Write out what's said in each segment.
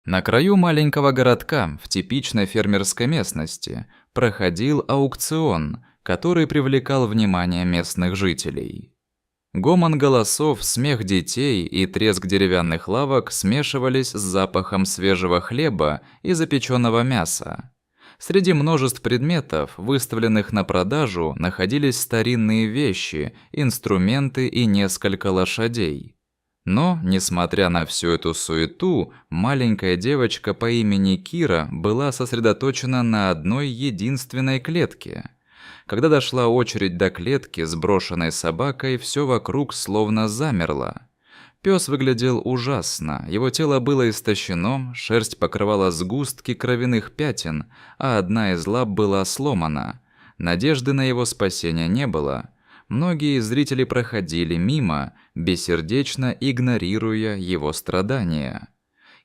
На краю маленького городка, в типичной фермерской местности, проходил аукцион, который привлекал внимание местных жителей. Гомон голосов, смех детей и треск деревянных лавок смешивались с запахом свежего хлеба и запеченного мяса. Среди множеств предметов, выставленных на продажу, находились старинные вещи, инструменты и несколько лошадей. Но, несмотря на всю эту суету, маленькая девочка по имени Кира была сосредоточена на одной единственной клетке. Когда дошла очередь до клетки с брошенной собакой, все вокруг словно замерло. Пес выглядел ужасно, его тело было истощено, шерсть покрывала сгустки кровяных пятен, а одна из лап была сломана. Надежды на его спасение не было. Многие зрители проходили мимо, бессердечно игнорируя его страдания.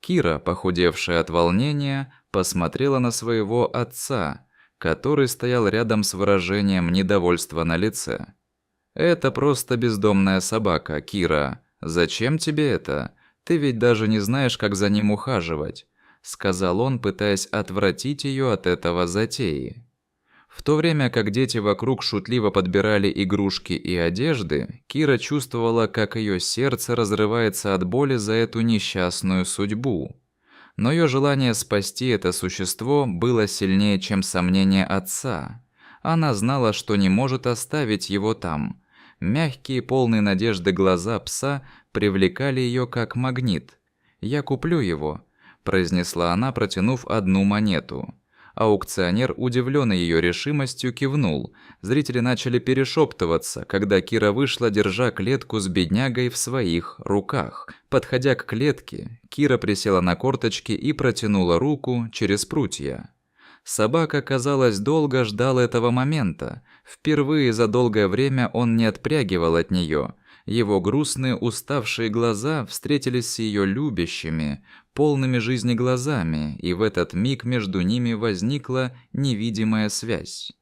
Кира, похудевшая от волнения, посмотрела на своего отца, который стоял рядом с выражением недовольства на лице. «Это просто бездомная собака, Кира. Зачем тебе это? Ты ведь даже не знаешь, как за ним ухаживать», — сказал он, пытаясь отвратить ее от этого затеи. В то время как дети вокруг шутливо подбирали игрушки и одежды, Кира чувствовала, как ее сердце разрывается от боли за эту несчастную судьбу. Но ее желание спасти это существо было сильнее, чем сомнение отца. Она знала, что не может оставить его там. Мягкие, полные надежды глаза пса привлекали ее как магнит. «Я куплю его», – произнесла она, протянув одну монету. Аукционер, удивленный ее решимостью, кивнул. Зрители начали перешептываться, когда Кира вышла, держа клетку с беднягой в своих руках. Подходя к клетке, Кира присела на корточки и протянула руку через прутья. Собака, казалось, долго ждал этого момента. Впервые за долгое время он не отпрягивал от нее. Его грустные, уставшие глаза встретились с ее любящими, полными жизни глазами, и в этот миг между ними возникла невидимая связь.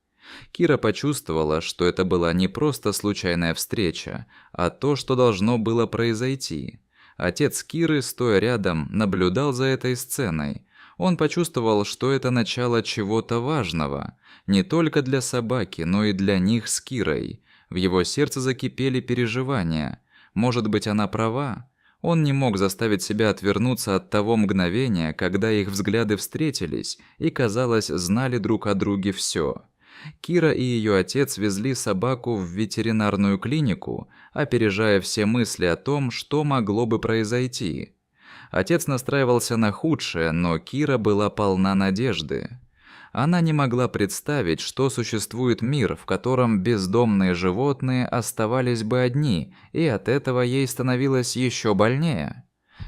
Кира почувствовала, что это была не просто случайная встреча, а то, что должно было произойти. Отец Киры, стоя рядом, наблюдал за этой сценой. Он почувствовал, что это начало чего-то важного, не только для собаки, но и для них с Кирой. В его сердце закипели переживания. Может быть, она права? Он не мог заставить себя отвернуться от того мгновения, когда их взгляды встретились и, казалось, знали друг о друге все. Кира и ее отец везли собаку в ветеринарную клинику, опережая все мысли о том, что могло бы произойти. Отец настраивался на худшее, но Кира была полна надежды. Она не могла представить, что существует мир, в котором бездомные животные оставались бы одни, и от этого ей становилось еще больнее.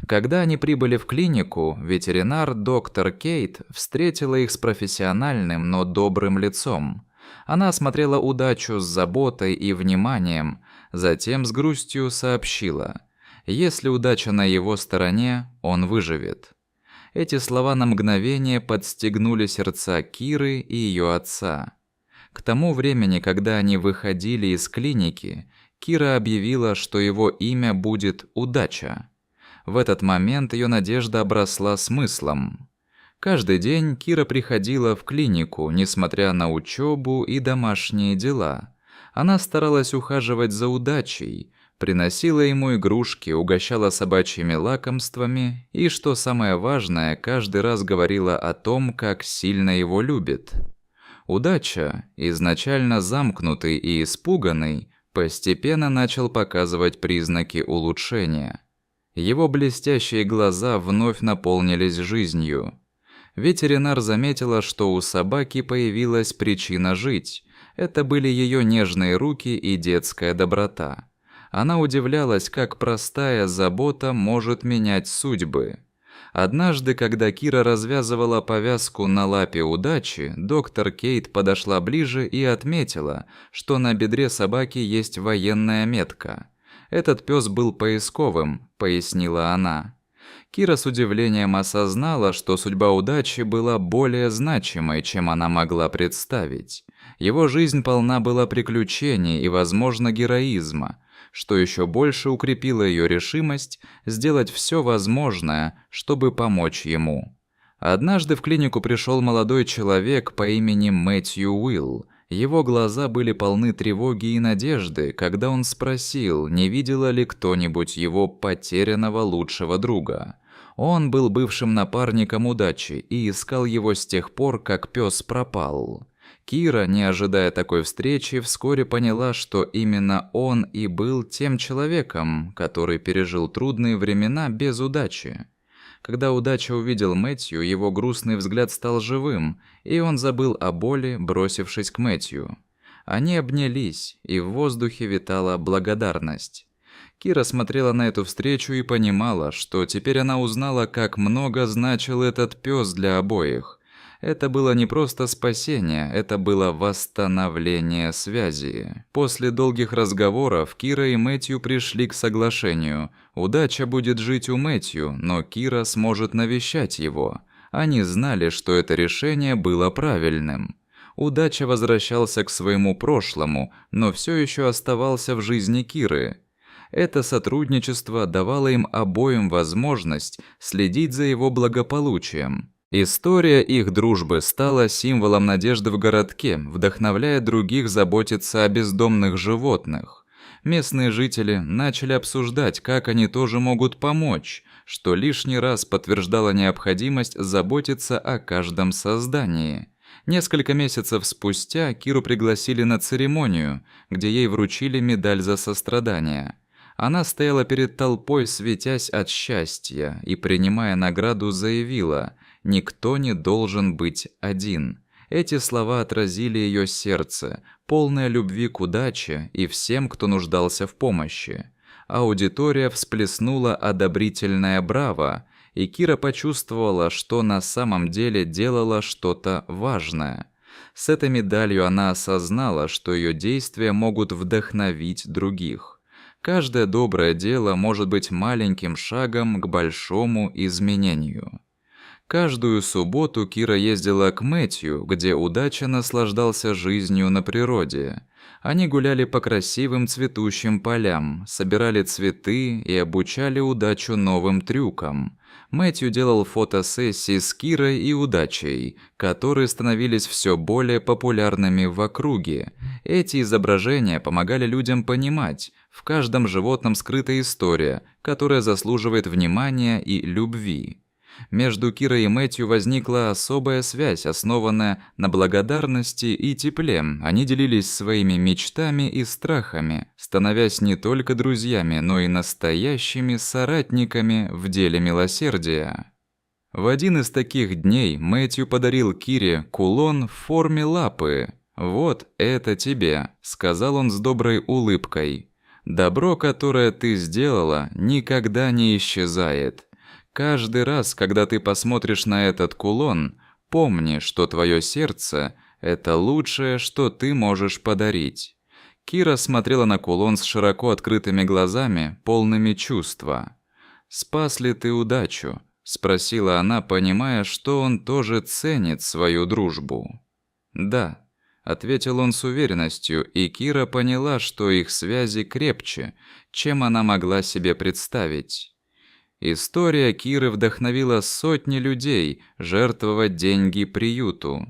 Когда они прибыли в клинику, ветеринар доктор Кейт встретила их с профессиональным, но добрым лицом. Она осмотрела удачу с заботой и вниманием, затем с грустью сообщила: «Если удача на его стороне, он выживет». Эти слова на мгновение подстегнули сердца Киры и ее отца. К тому времени, когда они выходили из клиники, Кира объявила, что его имя будет «Удача». В этот момент ее надежда обросла смыслом. Каждый день Кира приходила в клинику, несмотря на учебу и домашние дела. Она старалась ухаживать за Удачей, приносила ему игрушки, угощала собачьими лакомствами и, что самое важное, каждый раз говорила о том, как сильно его любит. Удача, изначально замкнутый и испуганный, постепенно начал показывать признаки улучшения. Его блестящие глаза вновь наполнились жизнью. Ветеринар заметила, что у собаки появилась причина жить. Это были ее нежные руки и детская доброта. Она удивлялась, как простая забота может менять судьбы. Однажды, когда Кира развязывала повязку на лапе Удачи, доктор Кейт подошла ближе и отметила, что на бедре собаки есть военная метка. «Этот пес был поисковым», — пояснила она. Кира с удивлением осознала, что судьба Удачи была более значимой, чем она могла представить. Его жизнь полна была приключений и, возможно, героизма. что еще больше укрепило ее решимость сделать все возможное, чтобы помочь ему. Однажды в клинику пришел молодой человек по имени Мэтью Уилл. Его глаза были полны тревоги и надежды, когда он спросил, не видела ли кто-нибудь его потерянного лучшего друга. Он был бывшим напарником удачи и искал его с тех пор, как пес пропал. Кира, не ожидая такой встречи, вскоре поняла, что именно он и был тем человеком, который пережил трудные времена без удачи. Когда удача увидел Мэтью, его грустный взгляд стал живым, и он забыл о боли, бросившись к Мэтью. Они обнялись, и в воздухе витала благодарность. Кира смотрела на эту встречу и понимала, что теперь она узнала, как много значил этот пес для обоих. Это было не просто спасение, это было восстановление связи. После долгих разговоров Кира и Мэтью пришли к соглашению. Удача будет жить у Мэтью, но Кира сможет навещать его. Они знали, что это решение было правильным. Удача возвращался к своему прошлому, но все еще оставался в жизни Киры. Это сотрудничество давало им обоим возможность следить за его благополучием. История их дружбы стала символом надежды в городке, вдохновляя других заботиться о бездомных животных. Местные жители начали обсуждать, как они тоже могут помочь, что лишний раз подтверждало необходимость заботиться о каждом создании. Несколько месяцев спустя Киру пригласили на церемонию, где ей вручили медаль за сострадание. Она стояла перед толпой, светясь от счастья, и, принимая награду, заявила: «Никто не должен быть один». Эти слова отразили ее сердце, полное любви к удаче и всем, кто нуждался в помощи. Аудитория всплеснула одобрительное «браво», и Кира почувствовала, что на самом деле делала что-то важное. С этой медалью она осознала, что ее действия могут вдохновить других. Каждое доброе дело может быть маленьким шагом к большому изменению. Каждую субботу Кира ездила к Мэтью, где удача наслаждался жизнью на природе. Они гуляли по красивым цветущим полям, собирали цветы и обучали удачу новым трюкам. Мэтью делал фотосессии с Кирой и удачей, которые становились все более популярными в округе. Эти изображения помогали людям понимать, в каждом животном скрыта история, которая заслуживает внимания и любви. Между Кирой и Мэтью возникла особая связь, основанная на благодарности и тепле. Они делились своими мечтами и страхами, становясь не только друзьями, но и настоящими соратниками в деле милосердия. В один из таких дней Мэтью подарил Кире кулон в форме лапы. «Вот это тебе», — сказал он с доброй улыбкой. «Добро, которое ты сделала, никогда не исчезает. Каждый раз, когда ты посмотришь на этот кулон, помни, что твое сердце – это лучшее, что ты можешь подарить». Кира смотрела на кулон с широко открытыми глазами, полными чувства. «Спас ли ты удачу?» – спросила она, понимая, что он тоже ценит свою дружбу. «Да», – ответил он с уверенностью, и Кира поняла, что их связи крепче, чем она могла себе представить. История Киры вдохновила сотни людей жертвовать деньги приюту.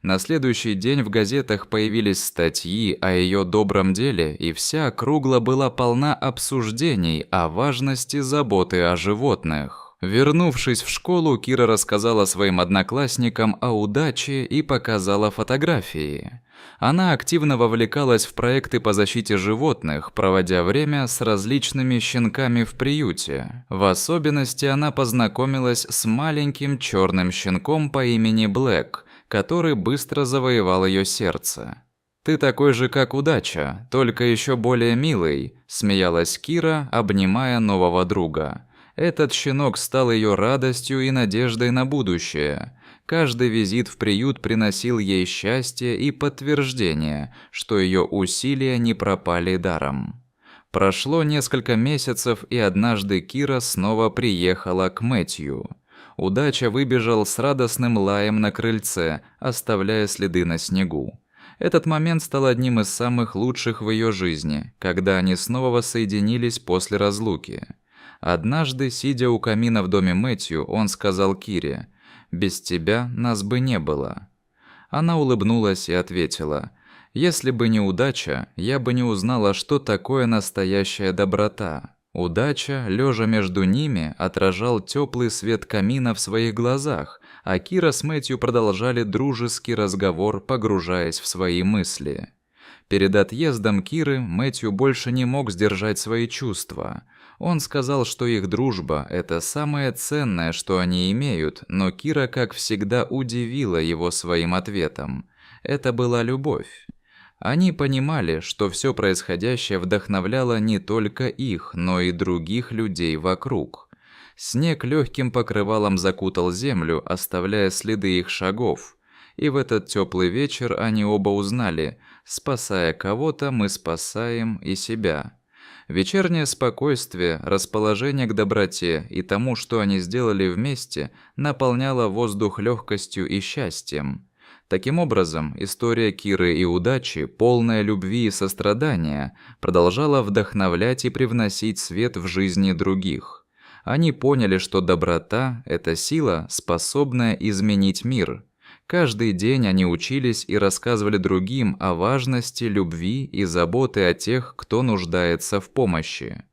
На следующий день в газетах появились статьи о ее добром деле, и вся округа была полна обсуждений о важности заботы о животных. Вернувшись в школу, Кира рассказала своим одноклассникам о удаче и показала фотографии. Она активно вовлекалась в проекты по защите животных, проводя время с различными щенками в приюте. В особенности она познакомилась с маленьким черным щенком по имени Блэк, который быстро завоевал ее сердце. «Ты такой же, как удача, только еще более милый», – смеялась Кира, обнимая нового друга. Этот щенок стал ее радостью и надеждой на будущее. Каждый визит в приют приносил ей счастье и подтверждение, что ее усилия не пропали даром. Прошло несколько месяцев, и однажды Кира снова приехала к Мэтью. Удача выбежал с радостным лаем на крыльце, оставляя следы на снегу. Этот момент стал одним из самых лучших в ее жизни, когда они снова воссоединились после разлуки. Однажды, сидя у камина в доме Мэтью, он сказал Кире: «Без тебя нас бы не было». Она улыбнулась и ответила: «Если бы не удача, я бы не узнала, что такое настоящая доброта». Удача, лежа между ними, отражал теплый свет камина в своих глазах, а Кира с Мэтью продолжали дружеский разговор, погружаясь в свои мысли. Перед отъездом Киры Мэтью больше не мог сдержать свои чувства. Он сказал, что их дружба – это самое ценное, что они имеют, но Кира, как всегда, удивила его своим ответом. Это была любовь. Они понимали, что все происходящее вдохновляло не только их, но и других людей вокруг. Снег легким покрывалом закутал землю, оставляя следы их шагов. И в этот теплый вечер они оба узнали: спасая кого-то, мы спасаем и себя. Вечернее спокойствие, расположение к доброте и тому, что они сделали вместе, наполняло воздух легкостью и счастьем. Таким образом, история Киры и удачи, полная любви и сострадания, продолжала вдохновлять и привносить свет в жизни других. Они поняли, что доброта – это сила, способная изменить мир. Каждый день они учились и рассказывали другим о важности любви и заботы о тех, кто нуждается в помощи.